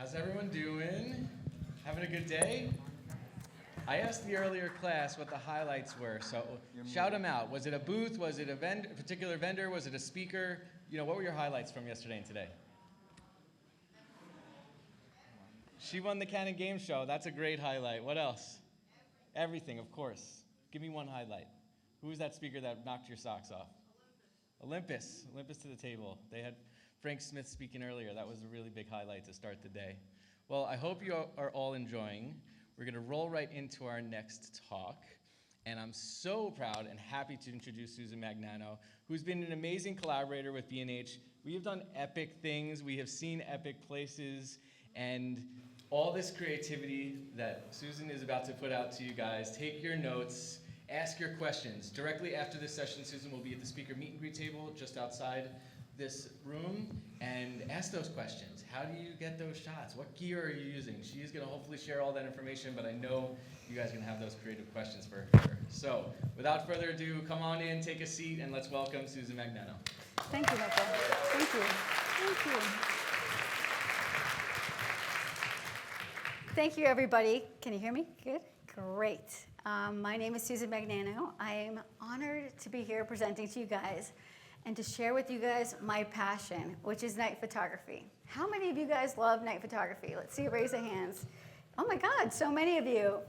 How's everyone doing? Having a good day? I asked the earlier class what the highlights were, so shout them out. Was it a booth? Was it a particular vendor? Was it a speaker? You know, what were your highlights from yesterday and today? She won the Canon Game Show. That's a great highlight. What else? Everything, of course. Give me one highlight. Who was that speaker that knocked your socks off? Olympus. Olympus to the table. They had Frank Smith speaking earlier. That was a really big highlight to start the day. Well, I hope you are all enjoying. We're going to roll right into our next talk. And I'm so proud and happy to introduce Susan Magnano, who's been an amazing collaborator with B&H. We have done epic things. We have seen epic places. And all this creativity that Susan is about to put out to you guys, take your notes, ask your questions. Directly after this session, Susan will be at the speaker meet and greet table just outside this room, and ask those questions. How do you get those shots? What gear are you using? She is going to hopefully share all that information, but I know you guys are going to have those creative questions for her. So, without further ado, come on in, take a seat, and let's welcome Susan Magnano. Thank you, Michael. Thank you. Thank you. Thank you, everybody. Can you hear me? Good? Great. My name is Susan Magnano. I am honored to be here presenting to you guys and to share with you guys my passion, which is night photography. How many of you guys love night photography? Let's see a raise of hands. Oh my God, so many of you.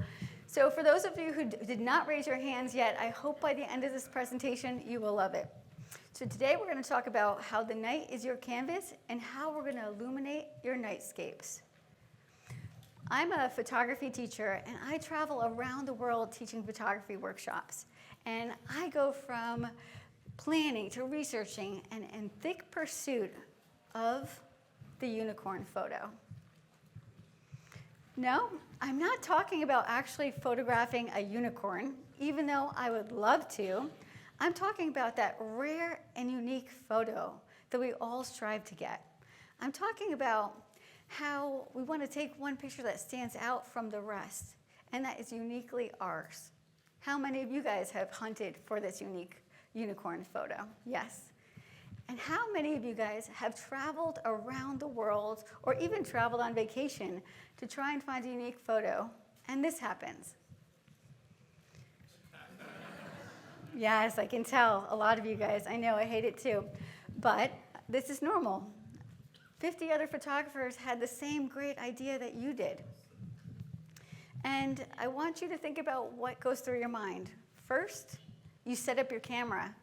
So for those of you who did not raise your hands yet, I hope by the end of this presentation you will love it. So today we're going to talk about how the night is your canvas and how we're going to illuminate your nightscapes. I'm a photography teacher, and I travel around the world teaching photography workshops. And I go from planning to researching and in thick pursuit of the unicorn photo. No, I'm not talking about actually photographing a unicorn, even though I would love to. I'm talking about that rare and unique photo that we all strive to get. I'm talking about how we want to take one picture that stands out from the rest, and that is uniquely ours. How many of you guys have hunted for this unique unicorn photo? Yes. And how many of you guys have traveled around the world or even traveled on vacation to try and find a unique photo, and this happens? Yes, I can tell. A lot of you guys. I know, I hate it too. But this is normal. 50 other photographers had the same great idea that you did. And I want you to think about what goes through your mind. First, you set up your camera,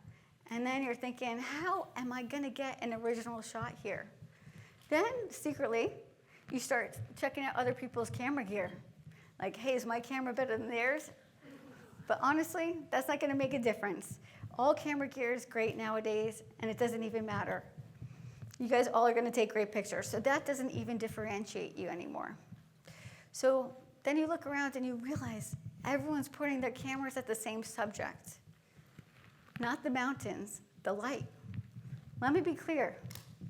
and then you're thinking, how am I going to get an original shot here? Then, secretly, you start checking out other people's camera gear. Like, hey, is my camera better than theirs? But honestly, that's not going to make a difference. All camera gear is great nowadays, and it doesn't even matter. You guys all are going to take great pictures, so that doesn't even differentiate you anymore. So then you look around and you realize everyone's pointing their cameras at the same subject. Not the mountains, the light. Let me be clear.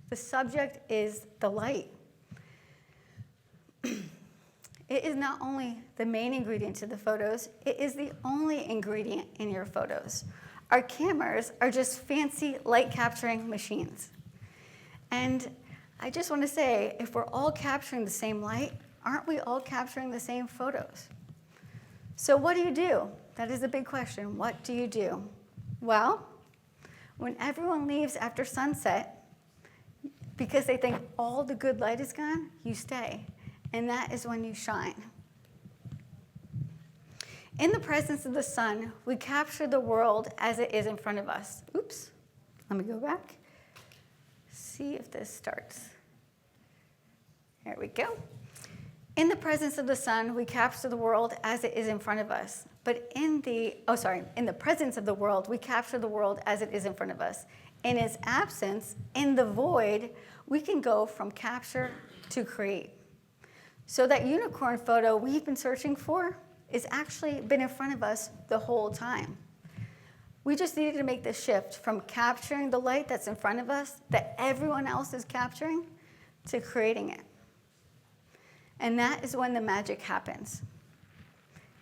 The subject is the light. It is not only the main ingredient to the photos, it is the only ingredient in your photos. Our cameras are just fancy light capturing machines. And I just want to say, if we're all capturing the same light, aren't we all capturing the same photos? So what do? That is a big question. What do you do? Well, when everyone leaves after sunset, because they think all the good light is gone, you stay. And that is when you shine. In the presence of the sun, we capture the world as it is in front of us. Oops, let me go back. See if this starts. There we go. In the presence of the sun, we capture the world as it is in front of us. But in the presence of the world, we capture the world as it is in front of us. In its absence, in the void, we can go from capture to create. So that unicorn photo we've been searching for has actually been in front of us the whole time. We just needed to make the shift from capturing the light that's in front of us that everyone else is capturing to creating it. And that is when the magic happens.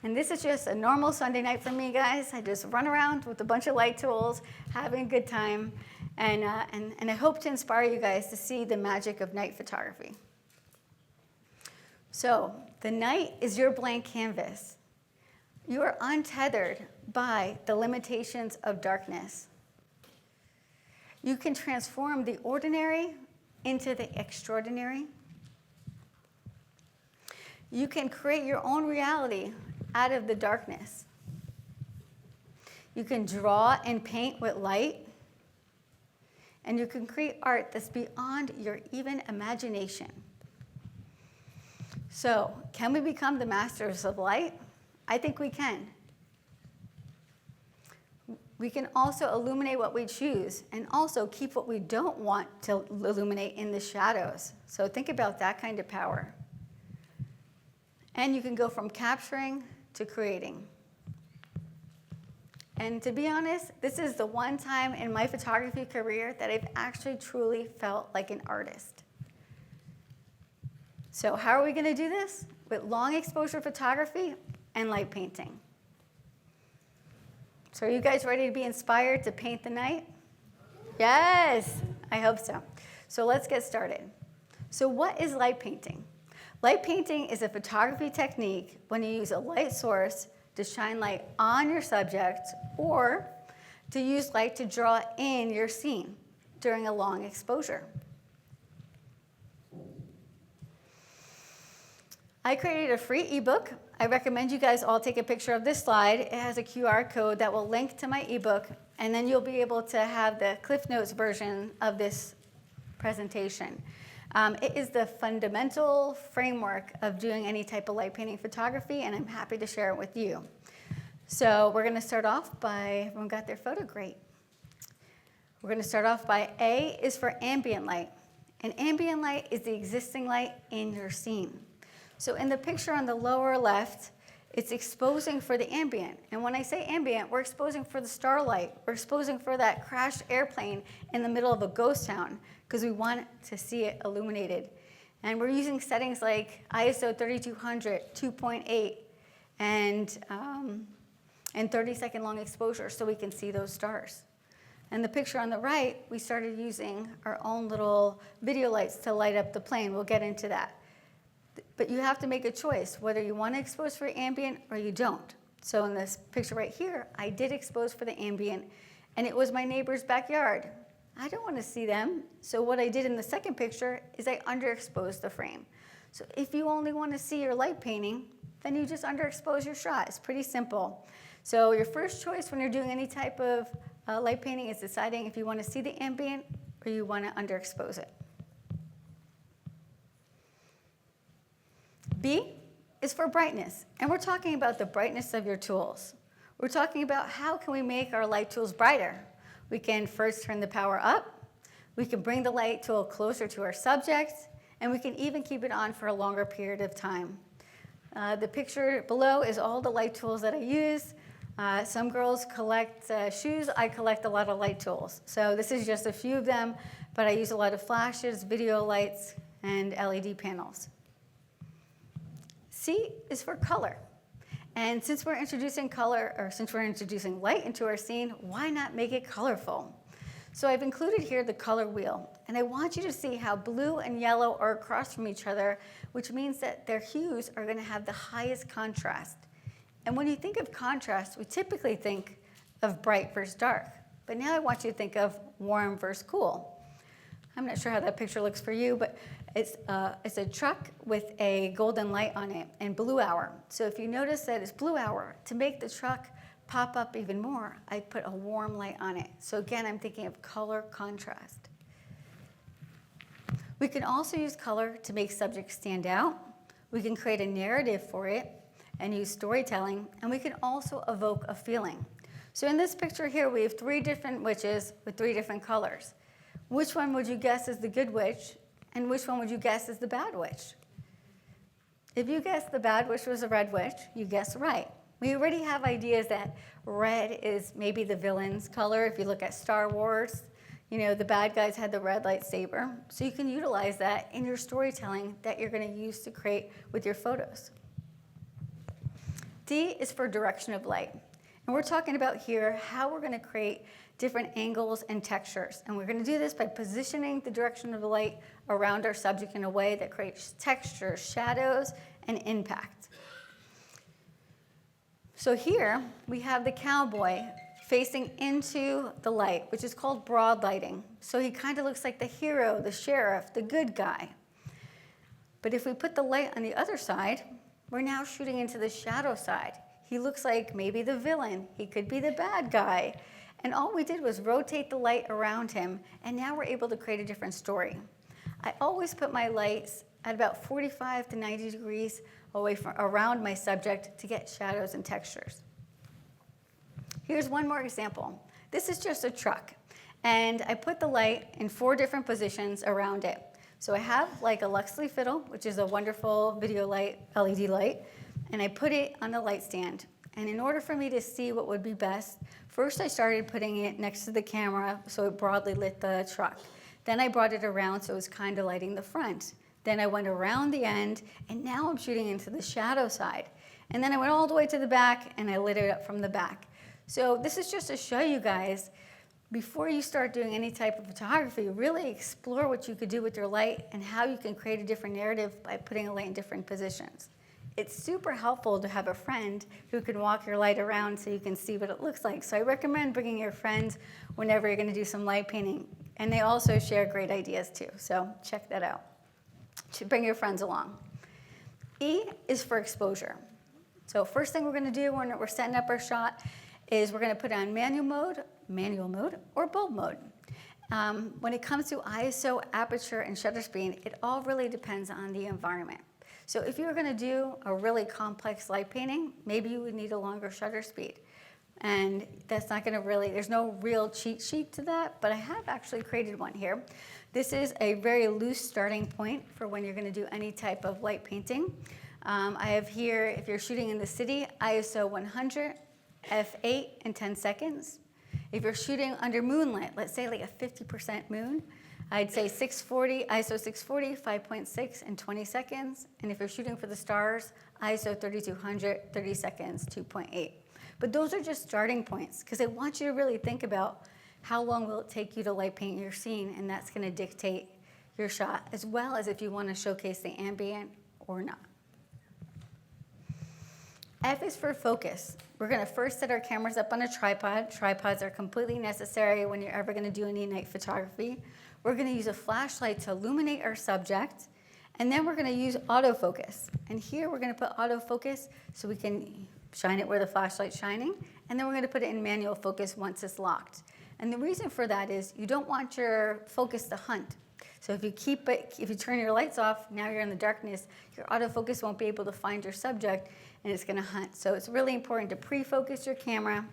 And this is just a normal Sunday night for me, guys. I just run around with a bunch of light tools, having a good time. And I hope to inspire you guys to see the magic of night photography. So the night is your blank canvas. You are untethered by the limitations of darkness. You can transform the ordinary into the extraordinary. You can create your own reality out of the darkness. You can draw and paint with light. And you can create art that's beyond your even imagination. So, can we become the masters of light? I think we can. We can also illuminate what we choose and also keep what we don't want to illuminate in the shadows. So think about that kind of power. And you can go from capturing to creating. And to be honest, this is the one time in my photography career that I've actually truly felt like an artist. So how are we going to do this? With long exposure photography and light painting. So are you guys ready to be inspired to paint the night? Yes, I hope so. So let's get started. So what is light painting? Light painting is a photography technique when you use a light source to shine light on your subject or to use light to draw in your scene during a long exposure. I created a free ebook. I recommend you guys all take a picture of this slide. It has a QR code that will link to my ebook, and then you'll be able to have the Cliff Notes version of this presentation. It is the fundamental framework of doing any type of light painting photography, and I'm happy to share it with you. So we're going to start off by, everyone got their photo? Great. We're going to start off by A is for ambient light. And ambient light is the existing light in your scene. So in the picture on the lower left, it's exposing for the ambient. And when I say ambient, we're exposing for the starlight. We're exposing for that crashed airplane in the middle of a ghost town because we want to see it illuminated. And we're using settings like ISO 3200, 2.8, and 30-second long exposure so we can see those stars. And the picture on the right, we started using our own little video lights to light up the plane. We'll get into that. But you have to make a choice, whether you want to expose for ambient or you don't. So in this picture right here, I did expose for the ambient, and it was my neighbor's backyard. I don't want to see them. So what I did in the second picture is I underexposed the frame. So if you only want to see your light painting, then you just underexpose your shot. It's pretty simple. So your first choice when you're doing any type of light painting is deciding if you want to see the ambient or you want to underexpose it. B is for brightness, and we're talking about the brightness of your tools. We're talking about how can we make our light tools brighter. We can first turn the power up, we can bring the light tool closer to our subject, and we can even keep it on for a longer period of time. The picture below is all the light tools that I use. Some girls collect shoes, I collect a lot of light tools. So this is just a few of them, but I use a lot of flashes, video lights, and LED panels. C is for color. And since we're introducing color, or since we're introducing light into our scene, why not make it colorful? So I've included here the color wheel, and I want you to see how blue and yellow are across from each other, which means that their hues are going to have the highest contrast. And when you think of contrast, we typically think of bright versus dark. But now I want you to think of warm versus cool. I'm not sure how that picture looks for you, but it's a truck with a golden light on it and blue hour. So if you notice that it's blue hour, to make the truck pop up even more, I put a warm light on it. So again, I'm thinking of color contrast. We can also use color to make subjects stand out. We can create a narrative for it and use storytelling, and we can also evoke a feeling. So in this picture here, we have 3 different witches with 3 different colors. Which one would you guess is the good witch, and which one would you guess is the bad witch? If you guessed the bad witch was a red witch, you guessed right. We already have ideas that red is maybe the villain's color. If you look at Star Wars, you know, the bad guys had the red lightsaber. So you can utilize that in your storytelling that you're going to use to create with your photos. D is for direction of light. And we're talking about here how we're going to create different angles and textures. And we're going to do this by positioning the direction of the light around our subject in a way that creates texture, shadows, and impact. So here we have the cowboy facing into the light, which is called broad lighting. So he kind of looks like the hero, the sheriff, the good guy. But if we put the light on the other side, we're now shooting into the shadow side. He looks like maybe the villain. He could be the bad guy. And all we did was rotate the light around him, and now we're able to create a different story. I always put my lights at about 45 to 90 degrees away from around my subject to get shadows and textures. Here's one more example. This is just a truck, and I put the light in 4 different positions around it. So I have like a Luxley fiddle, which is a wonderful video light, LED light, and I put it on the light stand. And in order for me to see what would be best, first I started putting it next to the camera so it broadly lit the truck. Then I brought it around so it was kind of lighting the front. Then I went around the end, and now I'm shooting into the shadow side. And then I went all the way to the back, and I lit it up from the back. So this is just to show you guys, before you start doing any type of photography, really explore what you could do with your light and how you can create a different narrative by putting a light in different positions. It's super helpful to have a friend who can walk your light around so you can see what it looks like. So I recommend bringing your friends whenever you're going to do some light painting. And they also share great ideas too, so check that out. Bring your friends along. E is for exposure. So first thing we're going to do when we're setting up our shot is we're going to put on manual mode, or bulb mode. When it comes to ISO, aperture, and shutter speed, it all really depends on the environment. So if you're going to do a really complex light painting, maybe you would need a longer shutter speed. And that's not going to really, there's no real cheat sheet to that, but I have actually created one here. This is a very loose starting point for when you're going to do any type of light painting. I have here, if you're shooting in the city, ISO 100, f8 in 10 seconds. If you're shooting under moonlit, let's say like a 50% moon, I'd say 640, ISO 640, 5.6 in 20 seconds. And if you're shooting for the stars, ISO 3200, 30 seconds, 2.8. But those are just starting points, because I want you to really think about how long will it take you to light paint your scene, and that's going to dictate your shot, as well as if you want to showcase the ambient or not. F is for focus. We're going to first set our cameras up on a tripod. Tripods are completely necessary when you're ever going to do any night photography. We're going to use a flashlight to illuminate our subject, and then we're going to use autofocus. And here we're going to put autofocus so we can shine it where the flashlight's shining, and then we're going to put it in manual focus once it's locked. And the reason for that is you don't want your focus to hunt. So if you turn your lights off, now you're in the darkness, your autofocus won't be able to find your subject, and it's going to hunt. So it's really important to pre-focus your camera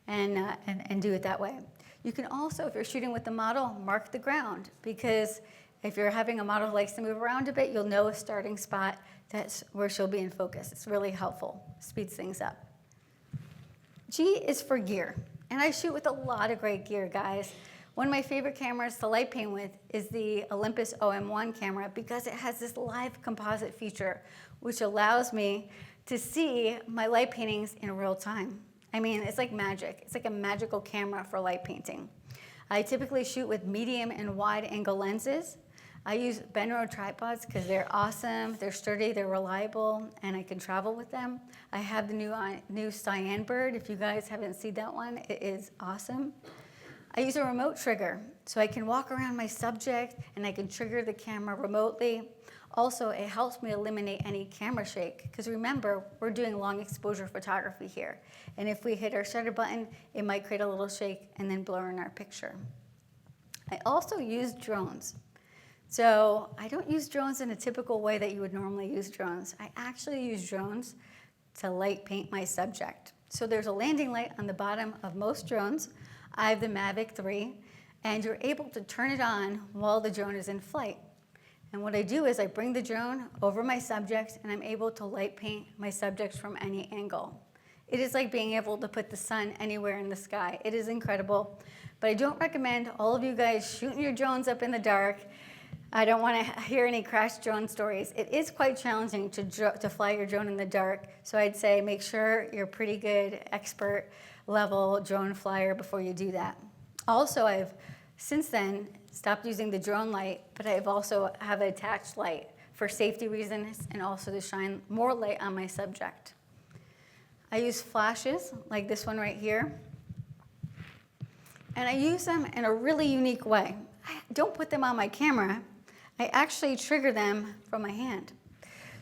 and do it that way. You can also, if you're shooting with the model, mark the ground, because if you're having a model who likes to move around a bit, you'll know a starting spot. That's where she'll be in focus. It's really helpful, speeds things up. G is for gear, and I shoot with a lot of great gear, guys. One of my favorite cameras to light paint with is the Olympus OM1 camera, because it has this live composite feature, which allows me to see my light paintings in real time. I mean, it's like magic. It's like a magical camera for light painting. I typically shoot with medium and wide angle lenses. I use Benro tripods because they're awesome, they're sturdy, they're reliable, and I can travel with them. I have the new Cyan Bird. If you guys haven't seen that one, it is awesome. I use a remote trigger, so I can walk around my subject and I can trigger the camera remotely. Also, it helps me eliminate any camera shake, because remember, we're doing long exposure photography here. And if we hit our shutter button, it might create a little shake and then blur in our picture. I also use drones. So I don't use drones in a typical way that you would normally use drones. I actually use drones to light paint my subject. So there's a landing light on the bottom of most drones. I have the Mavic 3, and you're able to turn it on while the drone is in flight. And what I do is I bring the drone over my subject, and I'm able to light paint my subjects from any angle. It is like being able to put the sun anywhere in the sky. It is incredible, but I don't recommend all of you guys shooting your drones up in the dark. I don't want to hear any crashed drone stories. It is quite challenging to fly your drone in the dark, so I'd say make sure you're a pretty good expert level drone flyer before you do that. Also, I've since then stopped using the drone light, but I've also have an attached light for safety reasons and also to shine more light on my subject. I use flashes like this one right here. And I use them in a really unique way. I don't put them on my camera. I actually trigger them from my hand.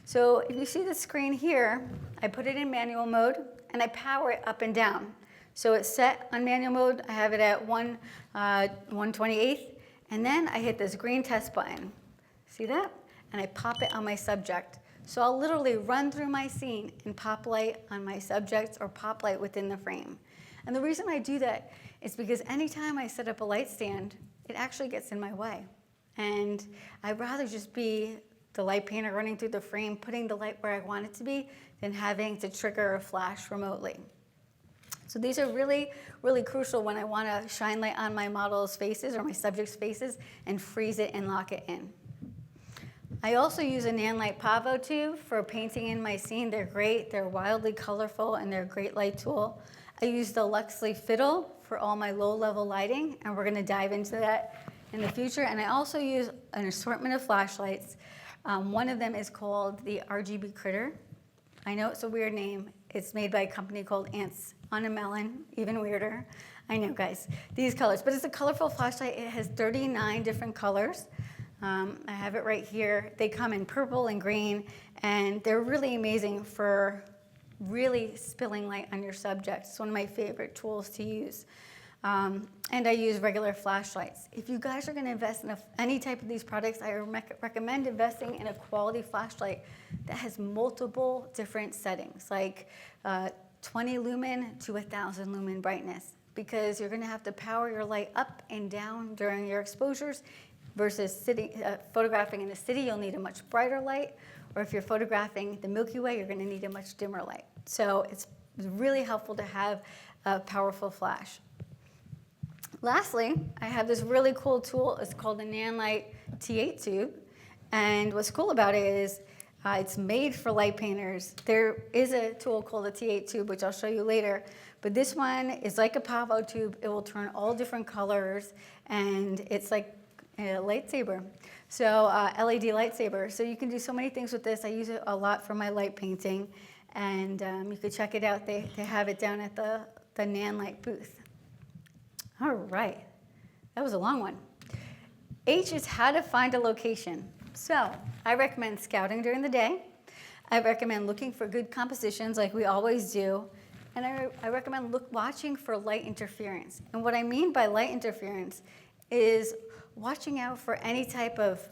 So if you see the screen here, I put it in manual mode and I power it up and down. So it's set on manual mode. I have it at 1/28th, and then I hit this green test button. See that? And I pop it on my subject. So I'll literally run through my scene and pop light on my subject or pop light within the frame. And the reason I do that is because anytime I set up a light stand, it actually gets in my way. And I'd rather just be the light painter running through the frame, putting the light where I want it to be, than having to trigger a flash remotely. So these are really, really crucial when I want to shine light on my model's faces or my subject's faces and freeze it and lock it in. I also use a Nanlite Pavo tube for painting in my scene. They're great, they're wildly colorful, and they're a great light tool. I use the Luxley Fiddle for all my low-level lighting, and we're going to dive into that in the future. And I also use an assortment of flashlights. One of them is called the RGB Critter. I know it's a weird name. It's made by a company called Ants on a Melon, even weirder. I know, guys, these colors. But it's a colorful flashlight. It has 39 different colors. I have it right here. They come in purple and green, and they're really amazing for really spilling light on your subject. It's one of my favorite tools to use. And I use regular flashlights. If you guys are going to invest in any type of these products, I recommend investing in a quality flashlight that has multiple different settings, like 20 lumen to 1,000 lumen brightness, because you're going to have to power your light up and down during your exposures versus photographing in the city, you'll need a much brighter light, or if you're photographing the Milky Way, you're going to need a much dimmer light. So it's really helpful to have a powerful flash. Lastly, I have this really cool tool. It's called the Nanlite T8 tube. And what's cool about it is it's made for light painters. There is a tool called the T8 tube, which I'll show you later. But this one is like a Pavo tube. It will turn all different colors, and it's like a lightsaber. So LED lightsaber. So you can do so many things with this. I use it a lot for my light painting. And you can check it out. They have it down at the Nanlite booth. All right, that was a long one. H is how to find a location. So I recommend scouting during the day. I recommend looking for good compositions like we always do. And I recommend watching for light interference. And what I mean by light interference is watching out for any type of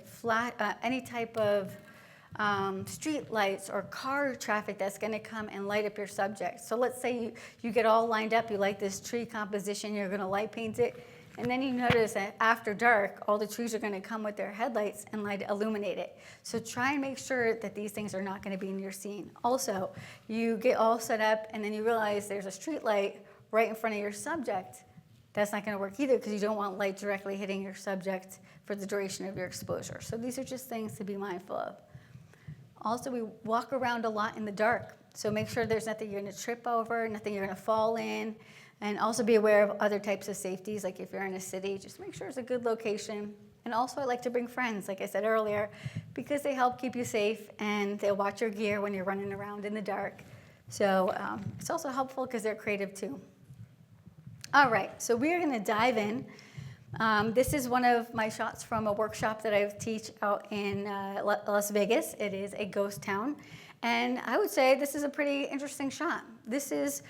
street lights or car traffic that's going to come and light up your subject. So let's say you get all lined up, you like this tree composition, you're going to light paint it, and then you notice that after dark, all the trees are going to come with their headlights and illuminate it. So try and make sure that these things are not going to be in your scene. Also, you get all set up and then you realize there's a street light right in front of your subject. That's not going to work either because you don't want light directly hitting your subject for the duration of your exposure. So these are just things to be mindful of. Also, we walk around a lot in the dark, so make sure there's nothing you're going to trip over, nothing you're going to fall in, and also be aware of other types of safeties, like if you're in a city, just make sure it's a good location. And also, I like to bring friends, like I said earlier, because they help keep you safe, and they'll watch your gear when you're running around in the dark. So it's also helpful because they're creative too. All right, so we're going to dive in. This is one of my shots from a workshop that I teach out in Las Vegas. It is a ghost town. And I would say this is a pretty interesting shot. This is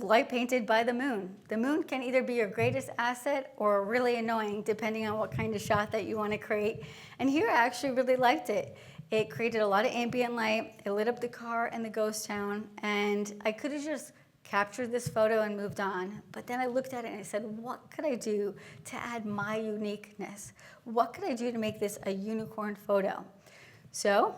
light painted by the moon. The moon can either be your greatest asset or really annoying, depending on what kind of shot that you want to create. And here I actually really liked it. It created a lot of ambient light. It lit up the car and the ghost town. And I could have just captured this photo and moved on. But then I looked at it and I said, what could I do to add my uniqueness? What could I do to make this a unicorn photo? So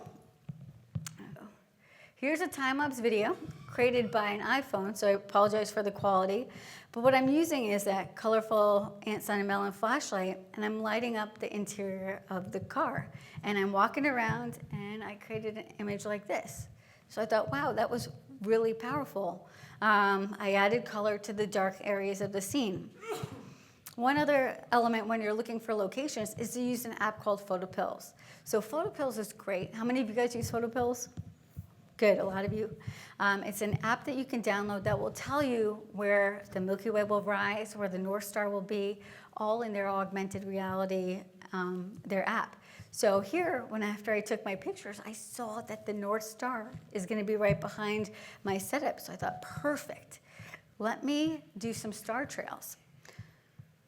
here's a time-lapse video created by an iPhone, so I apologize for the quality. But what I'm using is that colorful Ants on a Melon flashlight, and I'm lighting up the interior of the car. And I'm walking around, and I created an image like this. So I thought, wow, that was really powerful. I added color to the dark areas of the scene. One other element when you're looking for locations is to use an app called PhotoPills. So PhotoPills is great. How many of you guys use PhotoPills? Good, a lot of you. It's an app that you can download that will tell you where the Milky Way will rise, where the North Star will be, all in their augmented reality, their app. So here, after I took my pictures, I saw that the North Star is going to be right behind my setup. So I thought, perfect. Let me do some star trails.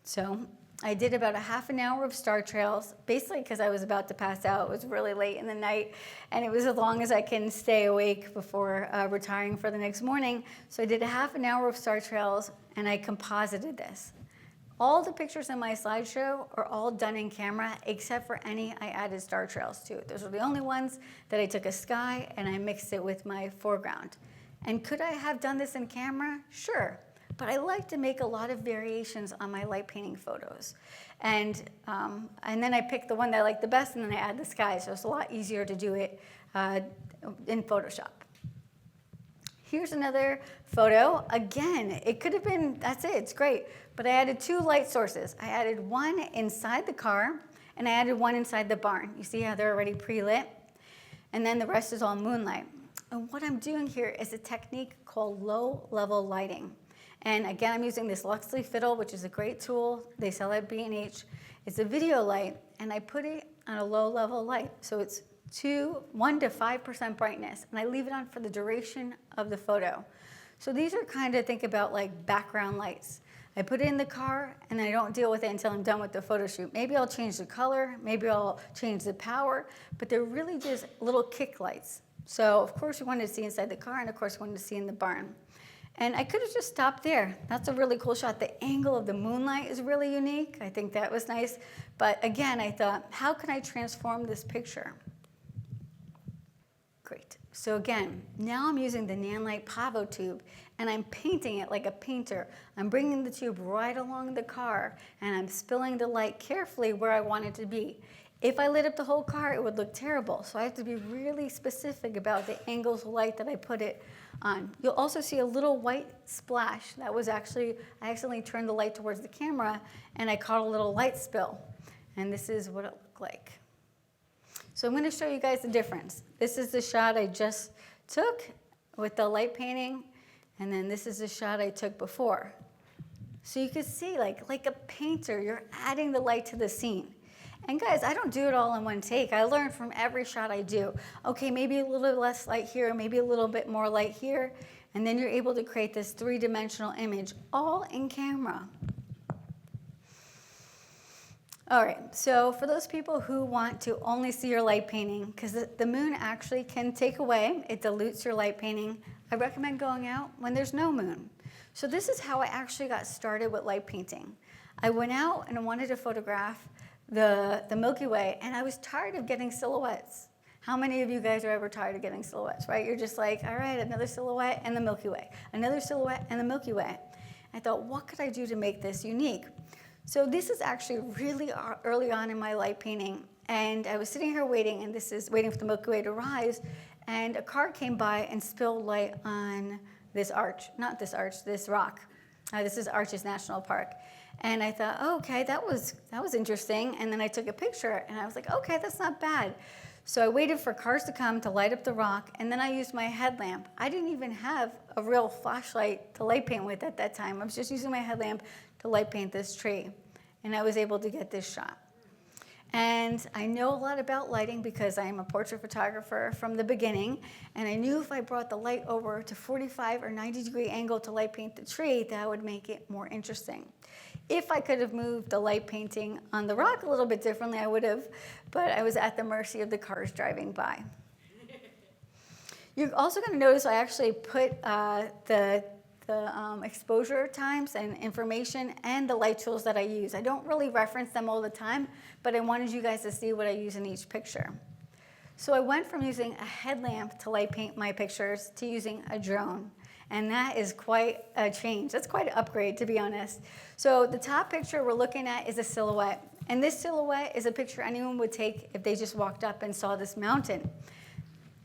So I did about a half an hour of star trails, basically because I was about to pass out. It was really late in the night, and it was as long as I can stay awake before retiring for the next morning. So I did a half an hour of star trails, and I composited this. All the pictures in my slideshow are all done in camera, except for any I added star trails to. Those are the only ones that I took a sky, and I mixed it with my foreground. And could I have done this in camera? Sure. But I like to make a lot of variations on my light painting photos. And then I pick the one that I like the best, and then I add the sky, so it's a lot easier to do it in Photoshop. Here's another photo. Again, it could have been, that's it, it's great. But I added 2 light sources. I added one inside the car, and I added one inside the barn. You see how they're already pre-lit? And then the rest is all moonlight. And what I'm doing here is a technique called low-level lighting. And again, I'm using this Luxley fiddle, which is a great tool. They sell at B&H. It's a video light, and I put it on a low-level light. So it's 1 to 5% brightness, and I leave it on for the duration of the photo. So these are kind of, think about like background lights. I put it in the car, and I don't deal with it until I'm done with the photo shoot. Maybe I'll change the color, maybe I'll change the power, but they're really just little kick lights. So of course you wanted to see inside the car, and of course you wanted to see in the barn. And I could have just stopped there. That's a really cool shot. The angle of the moonlight is really unique. I think that was nice. But again, I thought, how can I transform this picture? Great. So again, now I'm using the Nanlite Pavo tube, and I'm painting it like a painter. I'm bringing the tube right along the car, and I'm spilling the light carefully where I want it to be. If I lit up the whole car, it would look terrible. So I have to be really specific about the angles of light that I put it on. You'll also see a little white splash. That was actually, I accidentally turned the light towards the camera, and I caught a little light spill. And this is what it looked like. So I'm going to show you guys the difference. This is the shot I just took with the light painting, and then this is the shot I took before. So you can see, like a painter, you're adding the light to the scene. And guys, I don't do it all in one take. I learn from every shot I do. Okay, maybe a little less light here, maybe a little bit more light here, and then you're able to create this 3-dimensional image, all in camera. All right, so for those people who want to only see your light painting, because the moon actually can take away, it dilutes your light painting, I recommend going out when there's no moon. So this is how I actually got started with light painting. I went out and I wanted to photograph the Milky Way, and I was tired of getting silhouettes. How many of you guys are ever tired of getting silhouettes, right? You're just like, all right, another silhouette and the Milky Way, another silhouette and the Milky Way. I thought, what could I do to make this unique? So this is actually really early on in my light painting, and I was sitting here waiting, and this is waiting for the Milky Way to rise, and a car came by and spilled light on this arch, not this arch, this rock. This is Arches National Park. And I thought, oh, okay, that was interesting. And then I took a picture, and I was like, okay, that's not bad. So I waited for cars to come to light up the rock, and then I used my headlamp. I didn't even have a real flashlight to light paint with at that time. I was just using my headlamp to light paint this tree, and I was able to get this shot. And I know a lot about lighting because I am a portrait photographer from the beginning, and I knew if I brought the light over to 45 or 90-degree angle to light paint the tree, that would make it more interesting. If I could have moved the light painting on the rock a little bit differently, I would have, but I was at the mercy of the cars driving by. You're also going to notice I actually put the exposure times and information and the light tools that I use. I don't really reference them all the time, but I wanted you guys to see what I use in each picture. So I went from using a headlamp to light paint my pictures to using a drone. And that is quite a change. That's quite an upgrade, to be honest. So the top picture we're looking at is a silhouette. And this silhouette is a picture anyone would take if they just walked up and saw this mountain.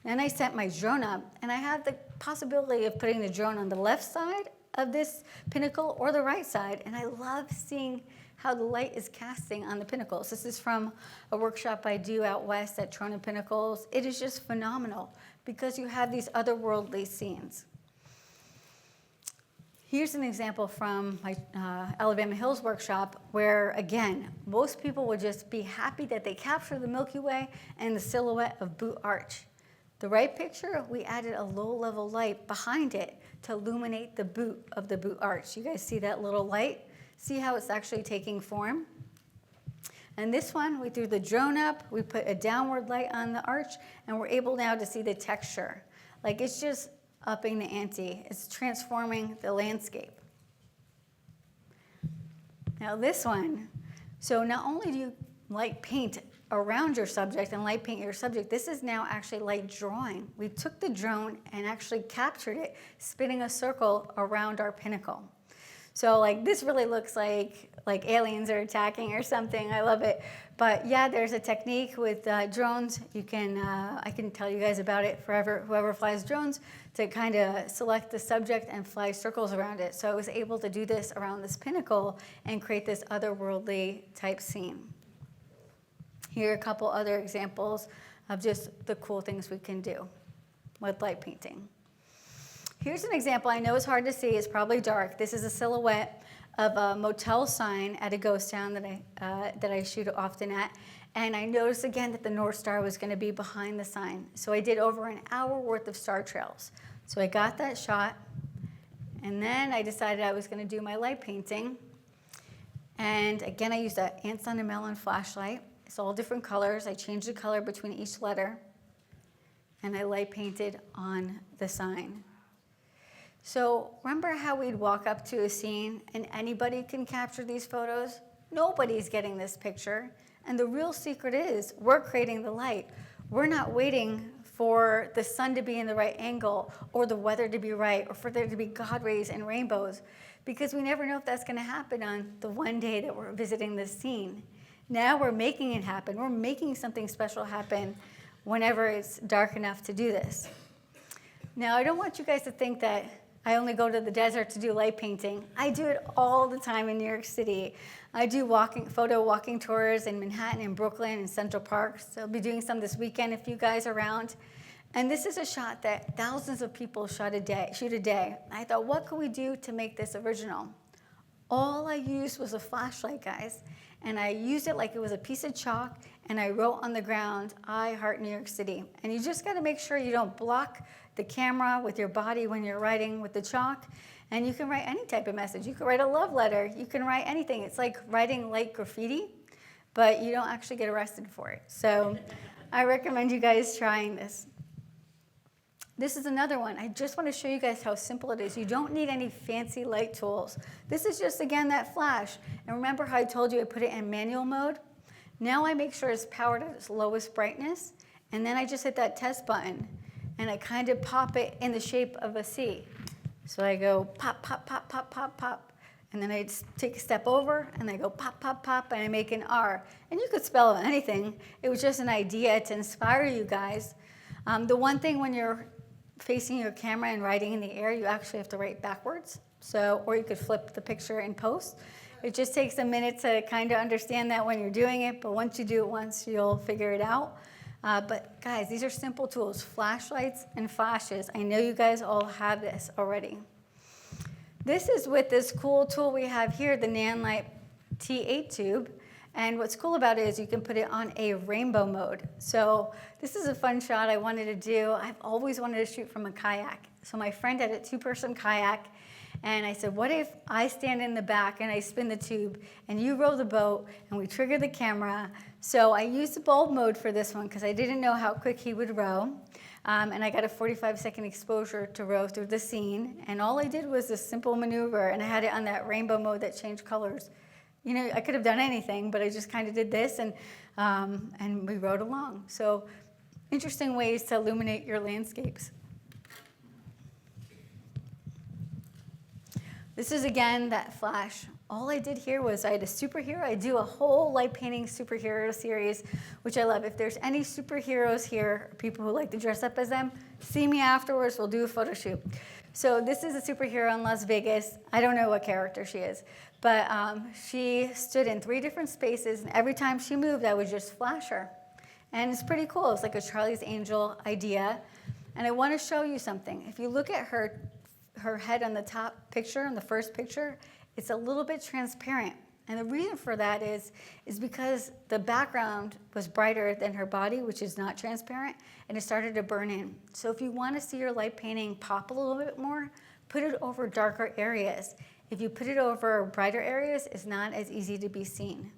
Then I set my drone up, and I have the possibility of putting the drone on the left side of this pinnacle or the right side. And I love seeing how the light is casting on the pinnacles. This is from a workshop I do out west at Trona Pinnacles. It is just phenomenal because you have these otherworldly scenes. Here's an example from my Alabama Hills workshop where, again, most people would just be happy that they captured the Milky Way and the silhouette of Boot Arch. The right picture, we added a low-level light behind it to illuminate the boot of the Boot Arch. You guys see that little light? See how it's actually taking form? And this one, we threw the drone up, we put a downward light on the arch, and we're able now to see the texture. Like, it's just upping the ante. It's transforming the landscape. Now this one, so not only do you light paint around your subject and light paint your subject, this is now actually light drawing. We took the drone and actually captured it, spinning a circle around our pinnacle. So like this really looks like aliens are attacking or something. I love it. But yeah, there's a technique with drones. You can I can tell you guys about it forever. Whoever flies drones to kind of select the subject and fly circles around it. So I was able to do this around this pinnacle and create this otherworldly type scene. Here are a couple other examples of just the cool things we can do with light painting. Here's an example. I know it's hard to see. It's probably dark. This is a silhouette of a motel sign at a ghost town that I shoot often at. And I noticed again that the North Star was going to be behind the sign. So I did over an hour worth of star trails. So I got that shot. And then I decided I was going to do my light painting. And again, I used an ants on a melon flashlight. It's all different colors. I changed the color between each letter. And I light painted on the sign. So remember how we'd walk up to a scene and anybody can capture these photos? Nobody's getting this picture. And the real secret is we're creating the light. We're not waiting for the sun to be in the right angle or the weather to be right or for there to be God rays and rainbows because we never know if that's going to happen on the one day that we're visiting this scene. Now we're making it happen. We're making something special happen whenever it's dark enough to do this. Now, I don't want you guys to think that I only go to the desert to do light painting. I do it all the time in New York City. I do photo walking tours in Manhattan and Brooklyn and Central Park. So I'll be doing some this weekend if you guys are around. And this is a shot that thousands of people shoot a day. I thought, what could we do to make this original? All I used was a flashlight, guys. And I used it like it was a piece of chalk, and I wrote on the ground, I heart New York City. And you just gotta make sure you don't block the camera with your body when you're writing with the chalk. And you can write any type of message. You can write a love letter. You can write anything. It's like writing light graffiti, but you don't actually get arrested for it. So I recommend you guys trying this. This is another one. I just want to show you guys how simple it is. You don't need any fancy light tools. This is just, again, that flash. And remember how I told you I put it in manual mode? Now I make sure it's powered at its lowest brightness, and then I just hit that test button, and I kind of pop it in the shape of a C. So I go pop, pop, pop, pop, pop, pop, and then I take a step over, and I go pop, pop, pop, and I make an R. And you could spell anything. It was just an idea to inspire you guys. The one thing when you're facing your camera and writing in the air, you actually have to write backwards. So, or you could flip the picture in post. It just takes a minute to kind of understand that when you're doing it, but once you do it once, you'll figure it out. But guys, these are simple tools, flashlights and flashes. I know you guys all have this already. This is with this cool tool we have here, the Nanlite T8 tube. And what's cool about it is you can put it on a rainbow mode. So this is a fun shot I wanted to do. I've always wanted to shoot from a kayak. So my friend had a 2-person kayak, and I said, what if I stand in the back and I spin the tube and you row the boat and we trigger the camera? So I used the bulb mode for this one because I didn't know how quick he would row. And I got a 45-second exposure to row through the scene. And all I did was this simple maneuver, and I had it on that rainbow mode that changed colors. You know, I could have done anything, but I just kind of did this, and we rode along. So interesting ways to illuminate your landscapes. This is, again, that flash all I did here was I had a superhero. I do a whole light painting superhero series, which I love. If there's any superheroes here, people who like to dress up as them, see me afterwards. We'll do a photo shoot. So this is a superhero in Las Vegas. I don't know what character she is, but she stood in 3 different spaces, and every time she moved, I would just flash her. And it's pretty cool. It's like a Charlie's Angel idea. And I want to show you something. If you look at her head on the top picture, in the first picture, it's a little bit transparent. And the reason for that is because the background was brighter than her body, which is not transparent, and it started to burn in. So if you want to see your light painting pop a little bit more, put it over darker areas. If you put it over brighter areas, it's not as easy to be seen.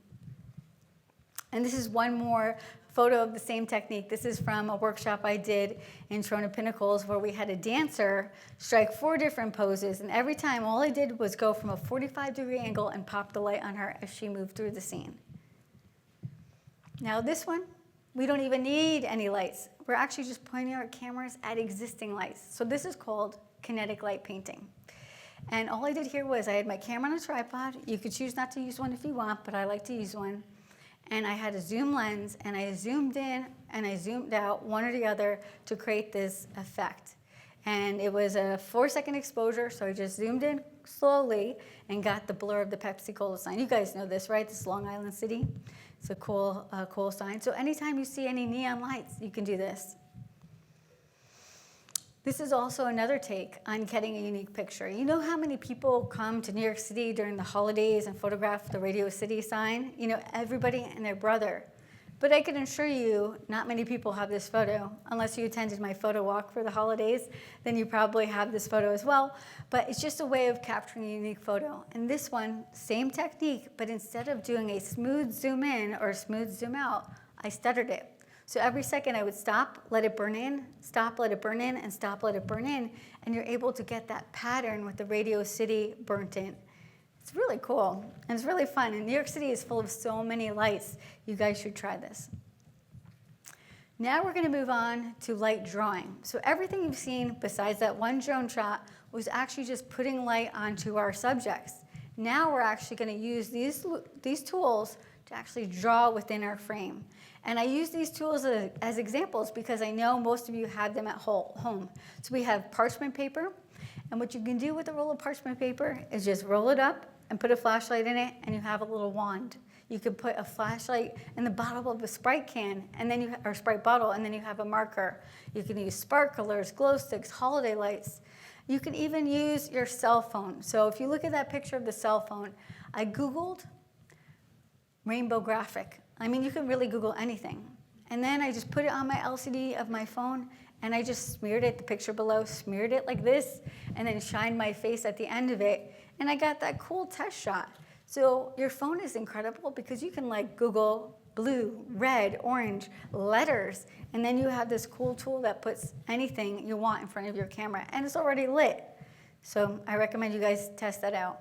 And this is one more photo of the same technique. This is from a workshop I did in Trona Pinnacles where we had a dancer strike 4 different poses, and every time all I did was go from a 45-degree angle and pop the light on her as she moved through the scene. Now this one, we don't even need any lights. We're actually just pointing our cameras at existing lights. So this is called kinetic light painting. And all I did here was I had my camera on a tripod. You could choose not to use one if you want, but I like to use one. And I had a zoom lens, and I zoomed in and I zoomed out, one or the other, to create this effect. And it was a 4-second exposure, so I just zoomed in slowly and got the blur of the Pepsi-Cola sign. You guys know this, right? This is Long Island City. It's a cool sign. So anytime you see any neon lights, you can do this. This is also another take on getting a unique picture. You know how many people come to New York City during the holidays and photograph the Radio City sign? You know, everybody and their brother. But I can assure you, not many people have this photo. Unless you attended my photo walk for the holidays, then you probably have this photo as well. But it's just a way of capturing a unique photo. And this one, same technique, but instead of doing a smooth zoom in or a smooth zoom out, I stuttered it. So every second I would stop, let it burn in, stop, let it burn in, and stop, let it burn in, and you're able to get that pattern with the Radio City burnt in. It's really cool, and it's really fun, and New York City is full of so many lights. You guys should try this. Now we're gonna move on to light drawing. So everything you've seen besides that one drone shot was actually just putting light onto our subjects. Now we're actually gonna use these tools to actually draw within our frame. And I use these tools as examples because I know most of you have them at home. So we have parchment paper, and what you can do with a roll of parchment paper is just roll it up and put a flashlight in it, and you have a little wand. You could put a flashlight in the bottom of a Sprite can, and then or Sprite bottle, and then you have a marker. You can use sparklers, glow sticks, holiday lights. You can even use your cell phone. So if you look at that picture of the cell phone, I Googled rainbow graphic. I mean, you can really Google anything. And then I just put it on my LCD of my phone, and I just smeared it, the picture below, smeared it like this, and then shined my face at the end of it, and I got that cool test shot. So your phone is incredible because you can like Google blue, red, orange, letters, and then you have this cool tool that puts anything you want in front of your camera, and it's already lit. So I recommend you guys test that out.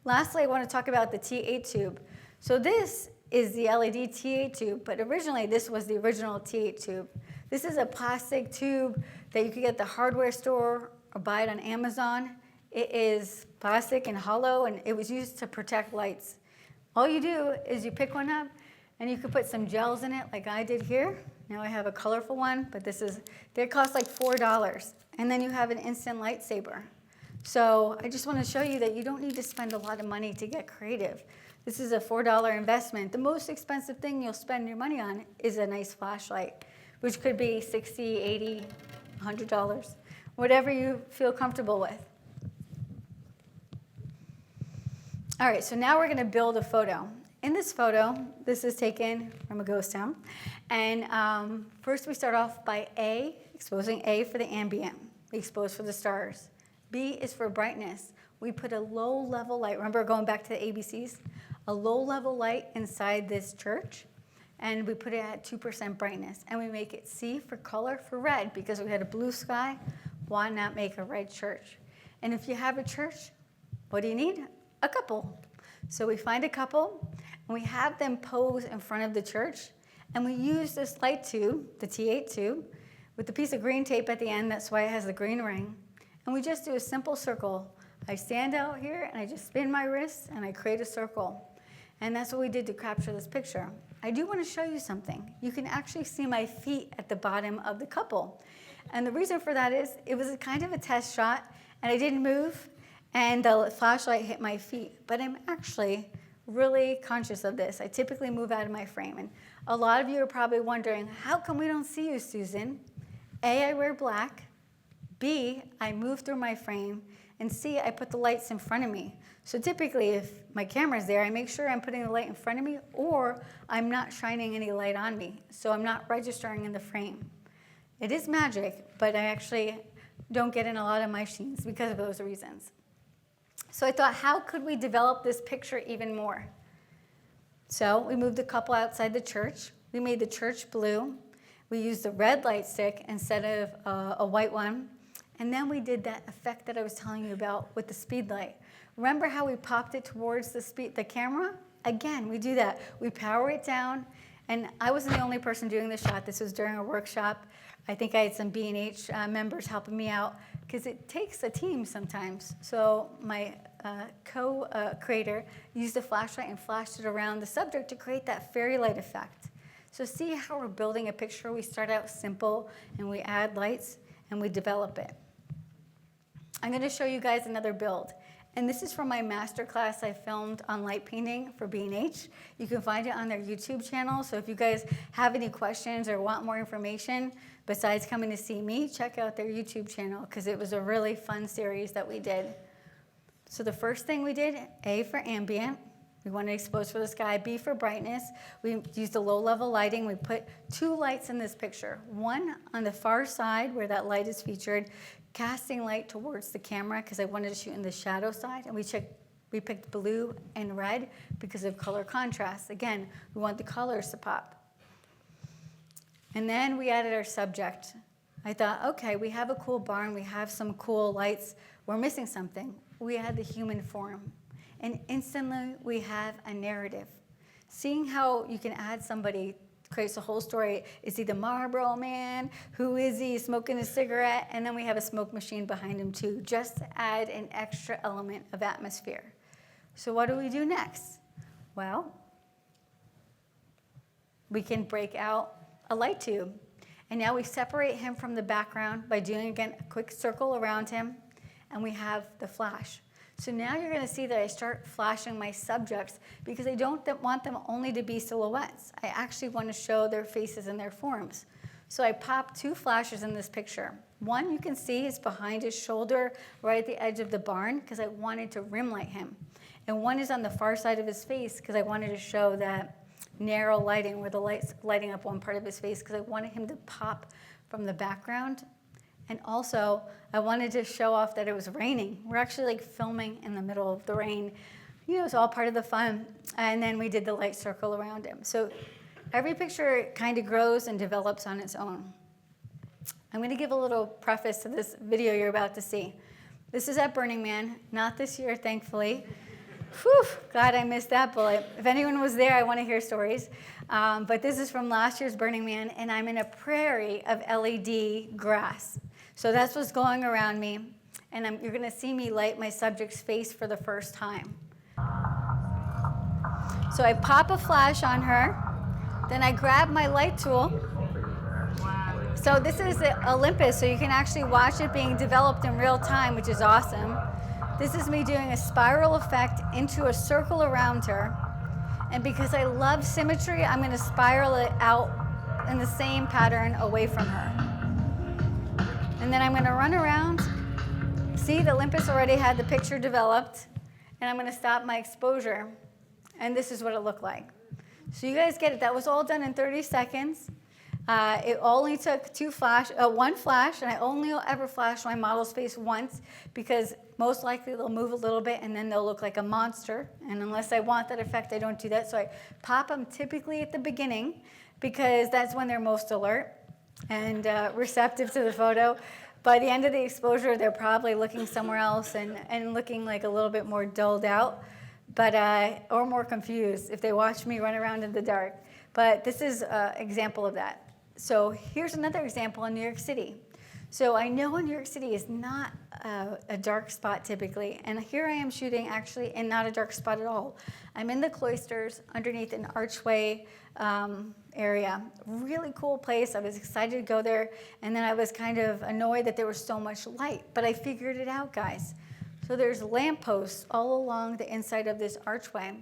Lastly, I want to talk about the T8 tube. So this is the LED T8 tube, but originally this was the original T8 tube. This is a plastic tube that you could get at the hardware store or buy it on Amazon. It is plastic and hollow, and it was used to protect lights. All you do is you pick one up, and you can put some gels in it like I did here. Now I have a colorful one, but they cost like $4. And then you have an instant lightsaber. So I just want to show you that you don't need to spend a lot of money to get creative. This is a $4 investment. The most expensive thing you'll spend your money on is a nice flashlight, which could be $60, $80, $100, whatever you feel comfortable with. All right, so now we're gonna build a photo. In this photo, this is taken from a ghost town. And first we start off by exposing A for the ambient. We expose for the stars. B is for brightness. We put a low-level light. Remember going back to the ABCs? A low-level light inside this church, and we put it at 2% brightness. And we make it C for color for red because we had a blue sky. Why not make a red church? And if you have a church, what do you need? A couple. So we find a couple, and we have them pose in front of the church, and we use this light tube, the T8 tube, with a piece of green tape at the end. That's why it has the green ring. And we just do a simple circle I stand out here and I just spin my wrist and I create a circle. And that's what we did to capture this picture. I do want to show you something. You can actually see my feet at the bottom of the couple. And the reason for that is it was a kind of a test shot and I didn't move and the flashlight hit my feet. But I'm actually really conscious of this. I typically move out of my frame. And a lot of you are probably wondering, how come we don't see you, Susan? A, I wear black. B, I move through my frame. And C, I put the lights in front of me. So typically, if my camera's there, I make sure I'm putting the light in front of me or I'm not shining any light on me. So I'm not registering in the frame. It is magic, but I actually don't get in a lot of my scenes because of those reasons. So I thought, how could we develop this picture even more? So we moved the couple outside the church. We made the church blue. We used a red light stick instead of a white one. And then we did that effect that I was telling you about with the speed light. Remember how we popped it towards the camera? Again, we do that. We power it down. And I wasn't the only person doing the shot. This was during a workshop. I think I had some B&H members helping me out because it takes a team sometimes. So my co-creator used a flashlight and flashed it around the subject to create that fairy light effect. So see how we're building a picture. We start out simple and we add lights and we develop it. I'm going to show you guys another build. And this is from my master class I filmed on light painting for B&H. You can find it on their YouTube channel. So if you guys have any questions or want more information, besides coming to see me, check out their YouTube channel because it was a really fun series that we did. So the first thing we did, A for ambient. We wanted to expose for the sky. B for brightness. We used a low-level lighting. We put 2 lights in this picture. One on the far side where that light is featured, casting light towards the camera because I wanted to shoot in the shadow side. And we picked blue and red because of color contrast. Again, we want the colors to pop. And then we added our subject. I thought, okay, we have a cool barn. We have some cool lights. We're missing something. We had the human form. And instantly, we have a narrative. Seeing how you can add somebody creates a whole story. Is he the Marlboro man? Who is he? Smoking a cigarette? And then we have a smoke machine behind him, too, just to add an extra element of atmosphere. So what do we do next? Well, we can break out a light tube. And now we separate him from the background by doing, again, a quick circle around him. And we have the flash. So now you're going to see that I start flashing my subjects because I don't want them only to be silhouettes. I actually want to show their faces and their forms. So I pop 2 flashes in this picture. One you can see is behind his shoulder right at the edge of the barn because I wanted to rim light him. And one is on the far side of his face because I wanted to show that narrow lighting where the light's lighting up one part of his face because I wanted him to pop from the background. And also, I wanted to show off that it was raining. We're actually like filming in the middle of the rain. You know, it's all part of the fun. And then we did the light circle around him. So every picture kind of grows and develops on its own. I'm going to give a little preface to this video you're about to see. This is at Burning Man, not this year, thankfully. Whew, glad I missed that bullet. If anyone was there, I want to hear stories. But this is from last year's Burning Man, and I'm in a prairie of LED grass. So that's what's going around me, and you're going to see me light my subject's face for the first time. So I pop a flash on her, then I grab my light tool. So this is Olympus, so you can actually watch it being developed in real time, which is awesome. This is me doing a spiral effect into a circle around her. And because I love symmetry, I'm going to spiral it out in the same pattern away from her. And then I'm going to run around. See, the Olympus already had the picture developed. And I'm going to stop my exposure. And this is what it looked like. So you guys get it. That was all done in 30 seconds. It only took one flash, and I only ever flash my model's face once because most likely they'll move a little bit and then they'll look like a monster. And unless I want that effect, I don't do that. So I pop them typically at the beginning because that's when they're most alert and receptive to the photo. By the end of the exposure, they're probably looking somewhere else and looking like a little bit more dulled out, or more confused if they watch me run around in the dark. But this is an example of that. So here's another example in New York City. So I know New York City is not a dark spot typically, and here I am shooting actually in not a dark spot at all. I'm in the cloisters underneath an archway area. Really cool place. I was excited to go there, and then I was kind of annoyed that there was so much light, but I figured it out, guys. So there's lampposts all along the inside of this archway,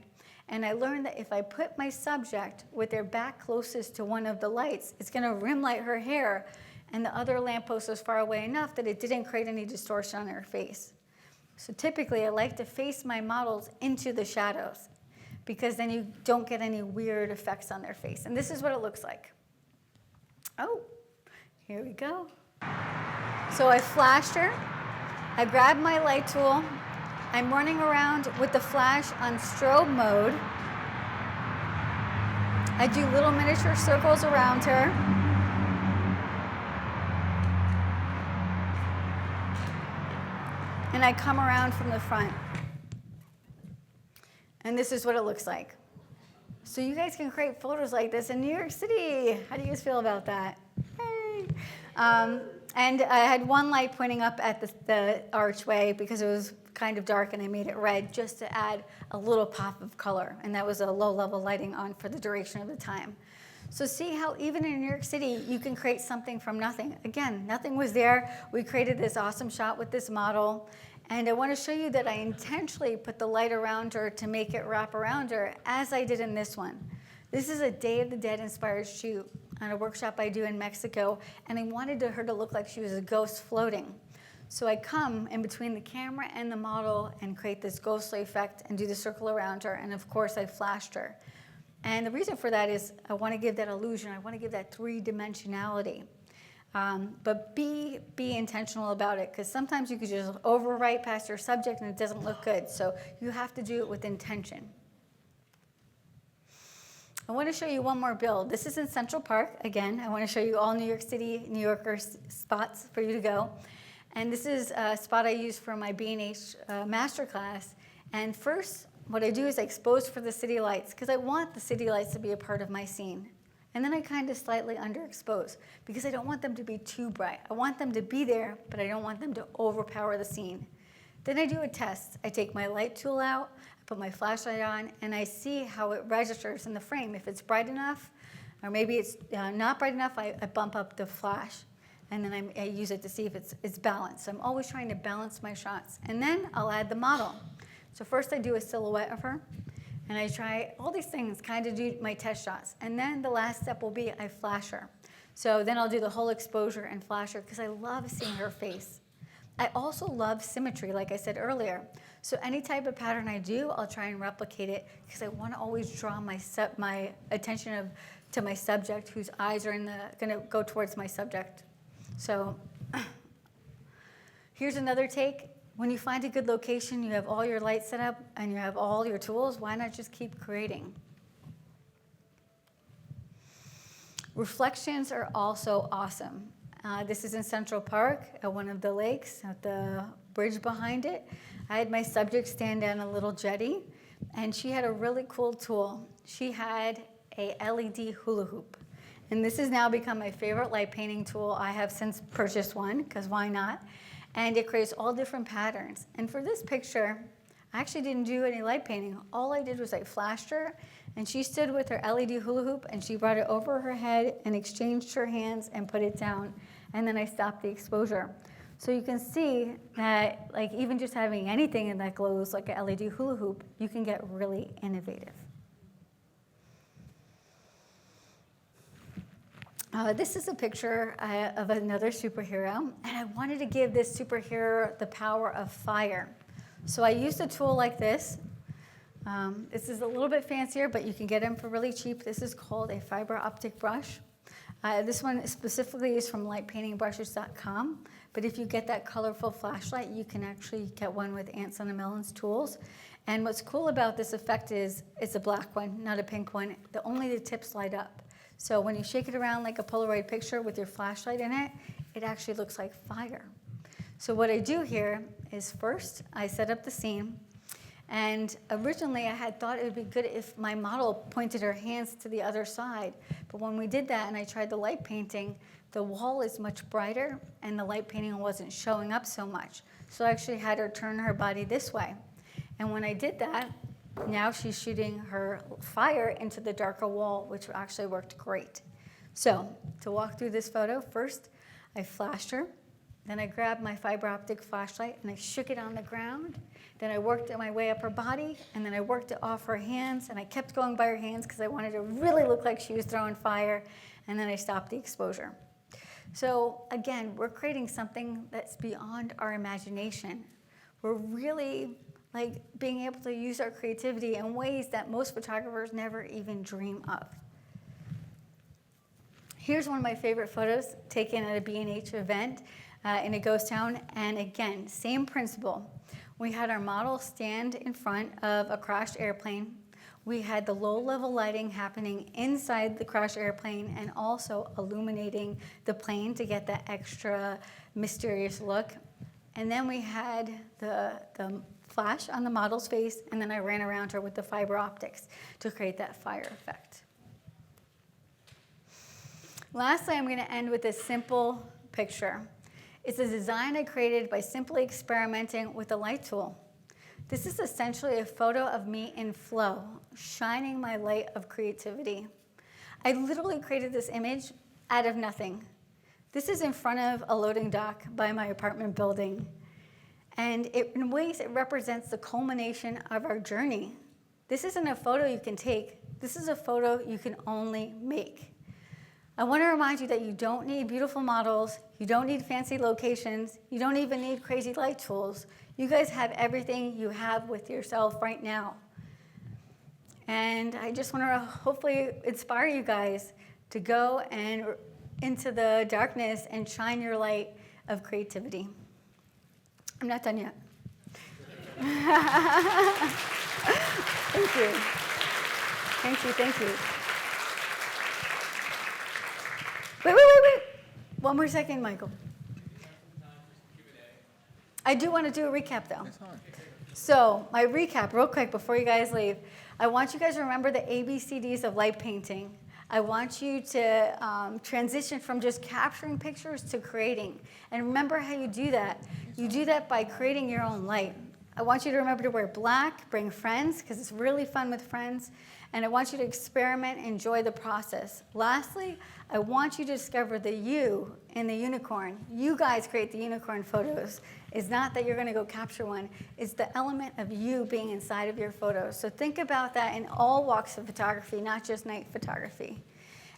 and I learned that if I put my subject with their back closest to one of the lights, it's going to rim light her hair, and the other lamppost was far away enough that it didn't create any distortion on her face. So typically, I like to face my models into the shadows because then you don't get any weird effects on their face. And this is what it looks like. Oh, here we go. So I flashed her. I grabbed my light tool. I'm running around with the flash on strobe mode. I do little miniature circles around her. And I come around from the front. And this is what it looks like. So you guys can create photos like this in New York City. How do you guys feel about that? Hey. And I had one light pointing up at the archway because it was kind of dark, and I made it red just to add a little pop of color. And that was a low-level lighting on for the duration of the time. So see how even in New York City, you can create something from nothing. Again, nothing was there. We created this awesome shot with this model. And I want to show you that I intentionally put the light around her to make it wrap around her, as I did in this one. This is a Day of the Dead inspired shoot on a workshop I do in Mexico, and I wanted her to look like she was a ghost floating. So I come in between the camera and the model and create this ghostly effect and do the circle around her, and of course I flashed her. And the reason for that is I want to give that illusion, I want to give that three-dimensionality. But be intentional about it, because sometimes you could just overwrite past your subject and it doesn't look good. So you have to do it with intention. I want to show you one more build. This is in Central Park. Again, I want to show you all New York City, New Yorkers spots for you to go. And this is a spot I use for my B&H masterclass. And first, what I do is I expose for the city lights, because I want the city lights to be a part of my scene. And then I kind of slightly underexpose, because I don't want them to be too bright. I want them to be there, but I don't want them to overpower the scene. Then I do a test. I take my light tool out, I put my flashlight on, and I see how it registers in the frame. If it's bright enough, or maybe it's not bright enough, I bump up the flash. And then I use it to see if it's balanced. So I'm always trying to balance my shots. And then I'll add the model. So first I do a silhouette of her. And I try all these things, kind of do my test shots. And then the last step will be I flash her. So then I'll do the whole exposure and flash her, because I love seeing her face. I also love symmetry, like I said earlier. So any type of pattern I do, I'll try and replicate it, because I want to always draw my attention to my subject, whose eyes are going to go towards my subject. So here's another take. When you find a good location, you have all your lights set up, and you have all your tools, why not just keep creating? Reflections are also awesome. This is in Central Park at one of the lakes, at the bridge behind it. I had my subject stand down a little jetty, and she had a really cool tool. She had a LED hula hoop. And this has now become my favorite light painting tool. I have since purchased one, because why not? And it creates all different patterns. And for this picture, I actually didn't do any light painting. All I did was I flashed her, and she stood with her LED hula hoop, and she brought it over her head and exchanged her hands and put it down. And then I stopped the exposure. So you can see that, like, even just having anything in that glows like an LED hula hoop, you can get really innovative. This is a picture of another superhero, and I wanted to give this superhero the power of fire. So I used a tool like this. This is a little bit fancier, but you can get them for really cheap. This is called a fiber optic brush. This one specifically is from lightpaintingbrushes.com, but if you get that colorful flashlight, you can actually get one with Ants on a Melon's tools. And what's cool about this effect is it's a black one, not a pink one. Only the tips light up. So when you shake it around like a Polaroid picture with your flashlight in it, it actually looks like fire. So what I do here is first I set up the scene, and originally I had thought it would be good if my model pointed her hands to the other side, But when we did that and I tried the light painting, the wall is much brighter and the light painting wasn't showing up so much. So I actually had her turn her body this way. And when I did that, now she's shooting her fire into the darker wall, which actually worked great. So to walk through this photo, first I flashed her, then I grabbed my fiber optic flashlight and I shook it on the ground. Then I worked my way up her body, and then I worked it off her hands, and I kept going by her hands because I wanted to really look like she was throwing fire, and then I stopped the exposure. So again, we're creating something that's beyond our imagination. We're really like being able to use our creativity in ways that most photographers never even dream of. Here's one of my favorite photos taken at a B&H event in a ghost town, and again, same principle. We had our model stand in front of a crashed airplane. We had the low-level lighting happening inside the crashed airplane and also illuminating the plane to get that extra mysterious look. And then we had the flash on the model's face, and then I ran around her with the fiber optics to create that fire effect. Lastly, I'm going to end with a simple picture. It's a design I created by simply experimenting with a light tool. This is essentially a photo of me in flow, shining my light of creativity. I literally created this image out of nothing. This is in front of a loading dock by my apartment building. And in ways, it represents the culmination of our journey. This isn't a photo you can take. This is a photo you can only make. I want to remind you that you don't need beautiful models, you don't need fancy locations, you don't even need crazy light tools. You guys have everything you have with yourself right now. And I just want to hopefully inspire you guys to go and into the darkness and shine your light of creativity. I'm not done yet. Thank you. Thank you, thank you. Wait. One more second, Michael. I do want to do a recap, though. So my recap, real quick, before you guys leave. I want you guys to remember the ABCDs of light painting. I want you to transition from just capturing pictures to creating. And remember how you do that. You do that by creating your own light. I want you to remember to wear black, bring friends, because it's really fun with friends. And I want you to experiment, enjoy the process. Lastly, I want you to discover the you in the unicorn. You guys create the unicorn photos. It's not that you're going to go capture one. It's the element of you being inside of your photos. So think about that in all walks of photography, not just night photography.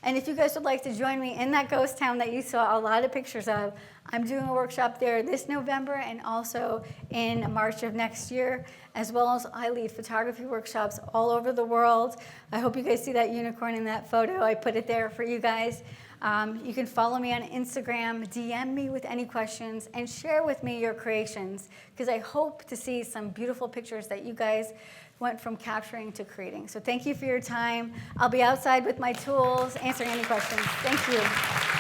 And if you guys would like to join me in that ghost town that you saw a lot of pictures of, I'm doing a workshop there this November and also in March of next year, as well as I lead photography workshops all over the world. I hope you guys see that unicorn in that photo. I put it there for you guys. You can follow me on Instagram, DM me with any questions, and share with me your creations, because I hope to see some beautiful pictures that you guys went from capturing to creating. So thank you for your time. I'll be outside with my tools, answering any questions. Thank you.